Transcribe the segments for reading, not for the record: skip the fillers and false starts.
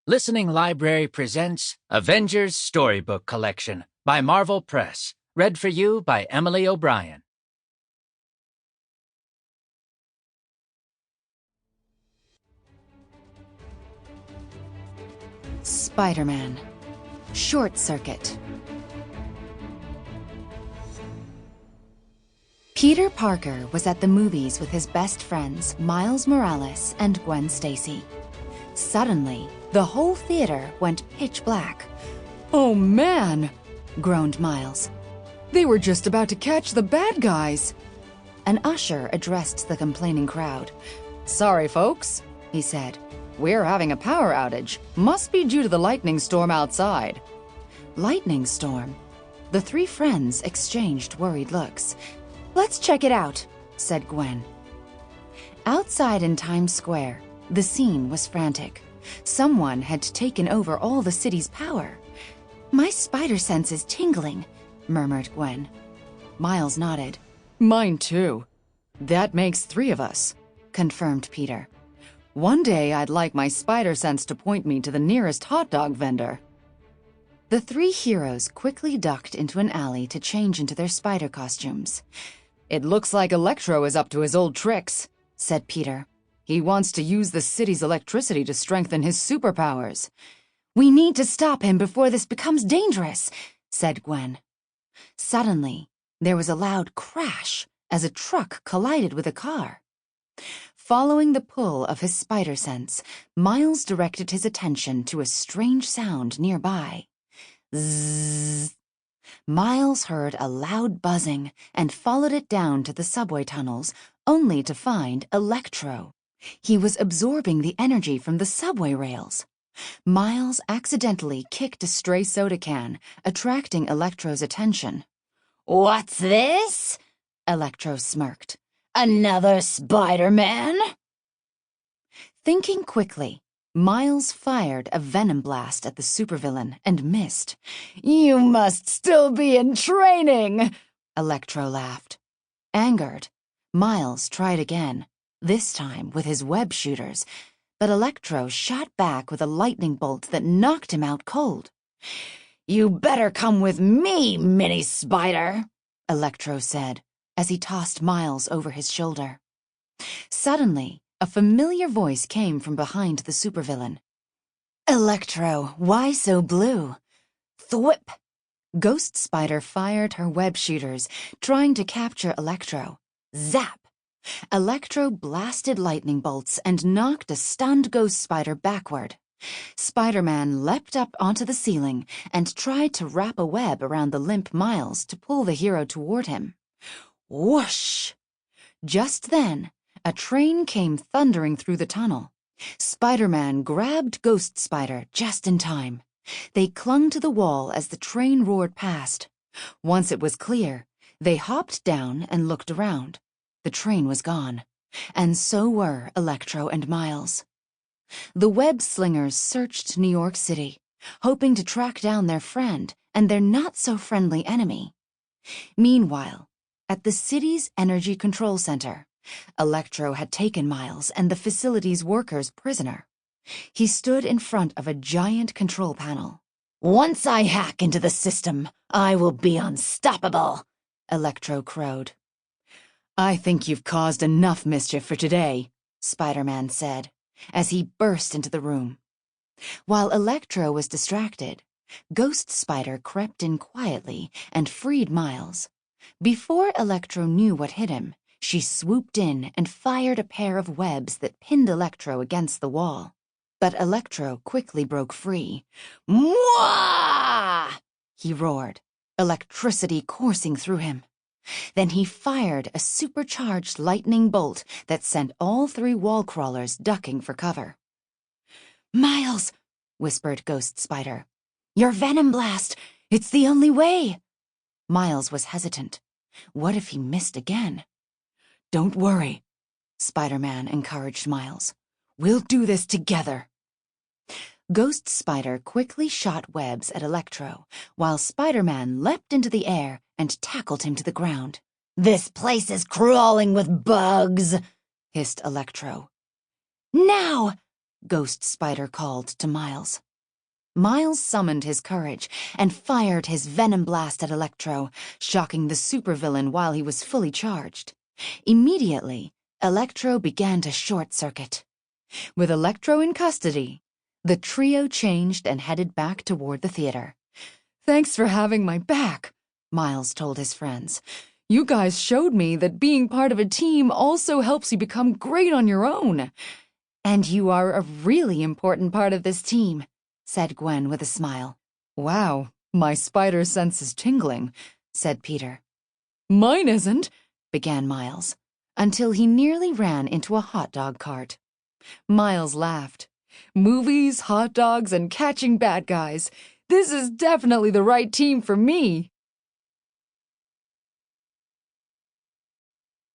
Listening Library presents Avengers Storybook Collection by Marvel Press. Read for you by Emily O'Brien. Spider-Man. Short Circuit. Peter Parker was at the movies with his best friends, Miles Morales and Gwen Stacy. Suddenly, the whole theater went pitch black. "Oh man," groaned Miles. "They were just about to catch the bad guys." An usher addressed the complaining crowd. "Sorry, folks," he said. "We're having a power outage. Must be due to the lightning storm outside." Lightning storm? The three friends exchanged worried looks. "Let's check it out," said Gwen. Outside in Times Square, the scene was frantic. Someone had taken over all the city's power. "My spider sense is tingling," murmured Gwen. Miles nodded. "Mine too." "That makes three of us," confirmed Peter. "One day I'd like my spider sense to point me to the nearest hot dog vendor." The three heroes quickly ducked into an alley to change into their spider costumes. "It looks like Electro is up to his old tricks," said Peter. "He wants to use the city's electricity to strengthen his superpowers." "We need to stop him before this becomes dangerous," said Gwen. Suddenly, there was a loud crash as a truck collided with a car. Following the pull of his spider sense, Miles directed his attention to a strange sound nearby. Zzz. Miles heard a loud buzzing and followed it down to the subway tunnels, only to find Electro. He was absorbing the energy from the subway rails. Miles accidentally kicked a stray soda can, attracting Electro's attention. "What's this?" Electro smirked. "Another Spider-Man?" Thinking quickly, Miles fired a venom blast at the supervillain and missed. "You must still be in training," Electro laughed. Angered, Miles tried again, this time with his web shooters, but Electro shot back with a lightning bolt that knocked him out cold. "You better come with me, mini spider," Electro said, as he tossed Miles over his shoulder. Suddenly, a familiar voice came from behind the supervillain. "Electro, why so blue?" Thwip! Ghost Spider fired her web shooters, trying to capture Electro. Zap! Electro blasted lightning bolts and knocked a stunned Ghost Spider backward. Spider-Man leapt up onto the ceiling and tried to wrap a web around the limp Miles to pull the hero toward him. Whoosh! Just then, a train came thundering through the tunnel. Spider-Man grabbed Ghost Spider just in time. They clung to the wall as the train roared past. Once it was clear, they hopped down and looked around. The train was gone, and so were Electro and Miles. The web slingers searched New York City, hoping to track down their friend and their not-so-friendly enemy. Meanwhile, at the city's energy control center, Electro had taken Miles and the facility's workers prisoner. He stood in front of a giant control panel. "Once I hack into the system, I will be unstoppable," Electro crowed. "I think you've caused enough mischief for today," Spider-Man said, as he burst into the room. While Electro was distracted, Ghost Spider crept in quietly and freed Miles. Before Electro knew what hit him, she swooped in and fired a pair of webs that pinned Electro against the wall. But Electro quickly broke free. "Mwah!" he roared, electricity coursing through him. Then he fired a supercharged lightning bolt that sent all three wall crawlers ducking for cover. "Miles," whispered Ghost Spider. "Your venom blast! It's the only way!" Miles was hesitant. What if he missed again? "Don't worry," Spider-Man encouraged Miles. "We'll do this together." Ghost Spider quickly shot webs at Electro, while Spider-Man leapt into the air and tackled him to the ground. "This place is crawling with bugs," hissed Electro. "Now!" Ghost Spider called to Miles. Miles summoned his courage and fired his venom blast at Electro, shocking the supervillain while he was fully charged. Immediately, Electro began to short-circuit. With Electro in custody, the trio changed and headed back toward the theater. "Thanks for having my back," Miles told his friends. "You guys showed me that being part of a team also helps you become great on your own." "And you are a really important part of this team," said Gwen with a smile. "Wow, my spider sense is tingling," said Peter. "Mine isn't," began Miles, until he nearly ran into a hot dog cart. Miles laughed. "Movies, hot dogs, and catching bad guys. This is definitely the right team for me."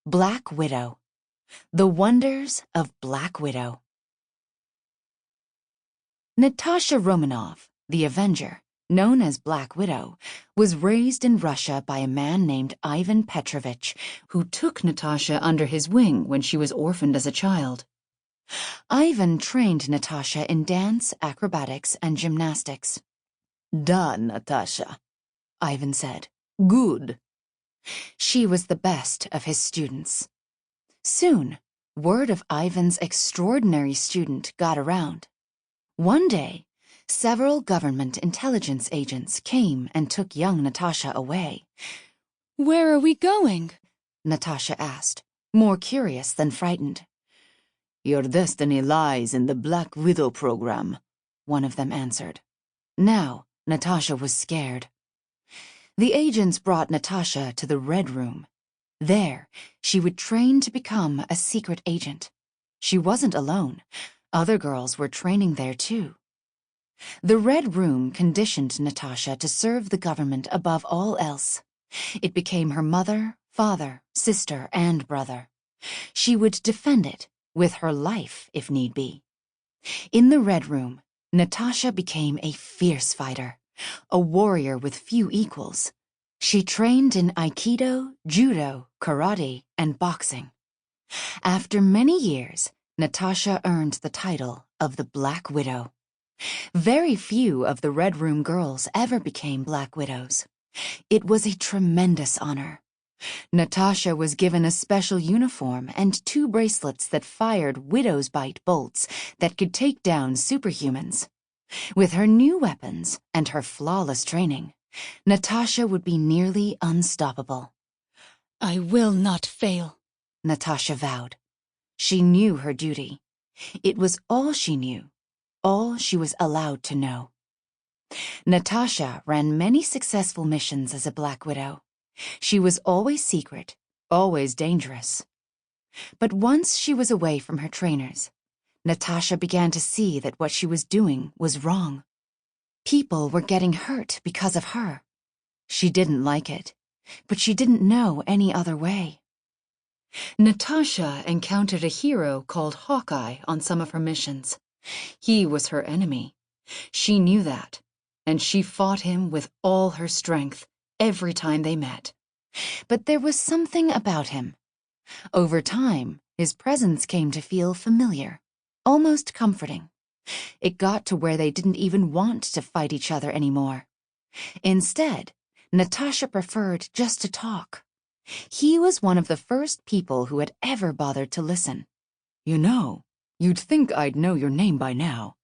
Black Widow. The Wonders of Black Widow. Natasha Romanoff, the Avenger, known as Black Widow, was raised in Russia by a man named Ivan Petrovich, who took Natasha under his wing when she was orphaned as a child. Ivan trained Natasha in dance, acrobatics, and gymnastics. "Da, Natasha," Ivan said. "Good." She was the best of his students. Soon, word of Ivan's extraordinary student got around. One day, several government intelligence agents came and took young Natasha away. "Where are we going?" Natasha asked, more curious than frightened. "Your destiny lies in the Black Widow program," one of them answered. Now, Natasha was scared. The agents brought Natasha to the Red Room. There, she would train to become a secret agent. She wasn't alone. Other girls were training there too. The Red Room conditioned Natasha to serve the government above all else. It became her mother, father, sister, and brother. She would defend it, with her life if need be. In the Red Room, Natasha became a fierce fighter, a warrior with few equals. She trained in Aikido, Judo, Karate, and boxing. After many years, Natasha earned the title of the Black Widow. Very few of the Red Room girls ever became Black Widows. It was a tremendous honor. Natasha was given a special uniform and 2 bracelets that fired widow's bite bolts that could take down superhumans. With her new weapons and her flawless training, Natasha would be nearly unstoppable. "I will not fail," Natasha vowed. She knew her duty. It was all she knew, all she was allowed to know. Natasha ran many successful missions as a Black Widow. She was always secret, always dangerous. But once she was away from her trainers, Natasha began to see that what she was doing was wrong. People were getting hurt because of her. She didn't like it, but she didn't know any other way. Natasha encountered a hero called Hawkeye on some of her missions. He was her enemy. She knew that, and she fought him with all her strength every time they met. But there was something about him. Over time, his presence came to feel familiar, almost comforting. It got to where they didn't even want to fight each other anymore. Instead, Natasha preferred just to talk. He was one of the first people who had ever bothered to listen. "You know, you'd think I'd know your name by now,"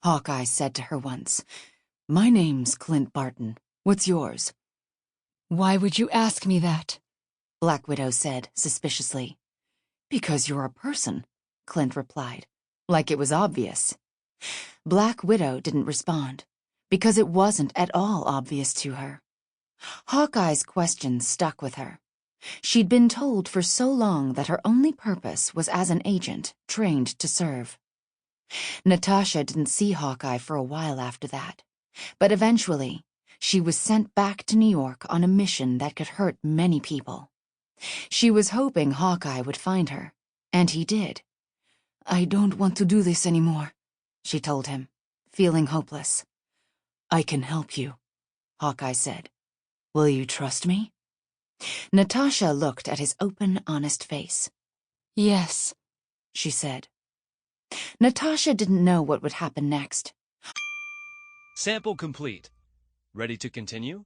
Hawkeye said to her once. "My name's Clint Barton. What's yours?" "Why would you ask me that?" Black Widow said suspiciously. "Because you're a person," Clint replied, like it was obvious. Black Widow didn't respond, because it wasn't at all obvious to her. Hawkeye's question stuck with her. She'd been told for so long that her only purpose was as an agent, trained to serve. Natasha didn't see Hawkeye for a while after that, but eventually, she was sent back to New York on a mission that could hurt many people. She was hoping Hawkeye would find her, and he did. "I don't want to do this anymore," she told him, feeling hopeless. "I can help you," Hawkeye said. "Will you trust me?" Natasha looked at his open, honest face. "Yes," she said. Natasha didn't know what would happen next. Sample complete. Ready to continue?